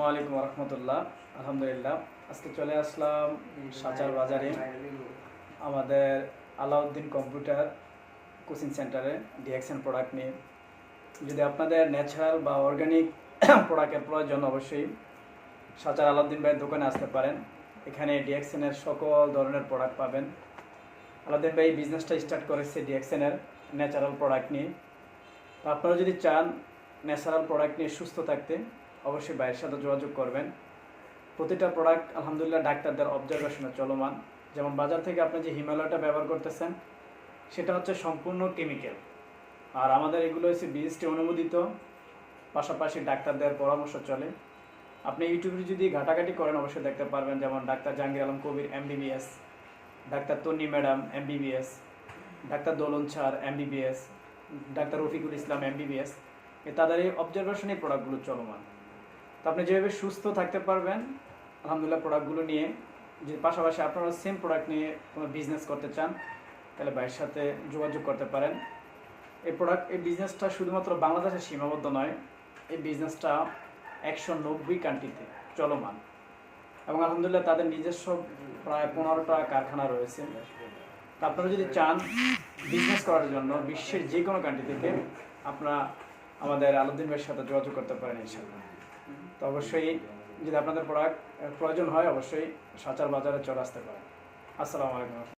আলাইকুম রহমতুল্লাহ। আলহামদুলিল্লাহ, আজকে চলে আসলাম সাচার বাজারে আমাদের আলাউদ্দিন কম্পিউটার কোচিং সেন্টারে ডিএক্সএন প্রোডাক্ট নিয়ে। যদি আপনাদের ন্যাচারাল বা অর্গানিক প্রোডাক্টের প্রয়োজন, অবশ্যই সাচার আলাউদ্দিন ভাইয়ের দোকানে আসতে পারেন। এখানে ডিএক্সএনের সকল ধরনের প্রোডাক্ট পাবেন। আলাউদ্দিন ভাই বিজনেসটা স্টার্ট করেছে ডিএক্সএনের ন্যাচারাল প্রোডাক্ট নিয়ে। তো আপনারা যদি চান ন্যাচারাল প্রোডাক্ট নিয়ে সুস্থ থাকতে, অবশ্যই ভাইয়ের সাথে যোগাযোগ করবেন। প্রতিটা প্রোডাক্ট আলহামদুলিল্লাহ ডাক্তারদের অবজারভেশনে চলমান। যেমন বাজার থেকে আপনি যে হিমালয়টা ব্যবহার করতেছেন, সেটা হচ্ছে সম্পূর্ণ কেমিক্যাল, আর আমাদের এগুলো হচ্ছে বিএসটি অনুমোদিত, পাশাপাশি ডাক্তারদের পরামর্শ চলে। আপনি ইউটিউবে যদি ঘাটাঘাটি করেন অবশ্যই দেখতে পারবেন, যেমন ডাক্তার জাহাঙ্গীর আলম কবির এমবিবিএস, ডাক্তার তন্নি ম্যাডাম এমবিবিএস, ডাক্তার দোলন sir MBBS, doctor Rafiqul Islam MBBS, তাদের এই অবজারভেশনে এই প্রোডাক্টগুলো চলমান। তো আপনি যেভাবে সুস্থ থাকতে পারবেন আলহামদুলিল্লাহ প্রোডাক্টগুলো নিয়ে, যে পাশাপাশি আপনারা সেম প্রোডাক্ট নিয়ে কোনো বিজনেস করতে চান, তাহলে ভাইয়ের সাথে যোগাযোগ করতে পারেন। এই বিজনেসটা শুধুমাত্র বাংলাদেশে সীমাবদ্ধ নয়, এই বিজনেসটা 190 কান্ট্রিতে চলমান, এবং আলহামদুলিল্লাহ তাদের নিজস্ব প্রায় 15টা কারখানা রয়েছে। তা আপনারা যদি চান বিজনেস করার জন্য বিশ্বের যে কোনো কান্ট্রি থেকে, আপনারা আমাদের আলাউদ্দিন ভাইয়ের সাথে যোগাযোগ করতে পারেন ইনশাআল্লাহ। তো অবশ্যই যদি আপনাদের প্রোডাক্ট প্রয়োজন হয়, অবশ্যই সাচার বাজারে চলে আসতে পারেন। আসসালামু আলাইকুম।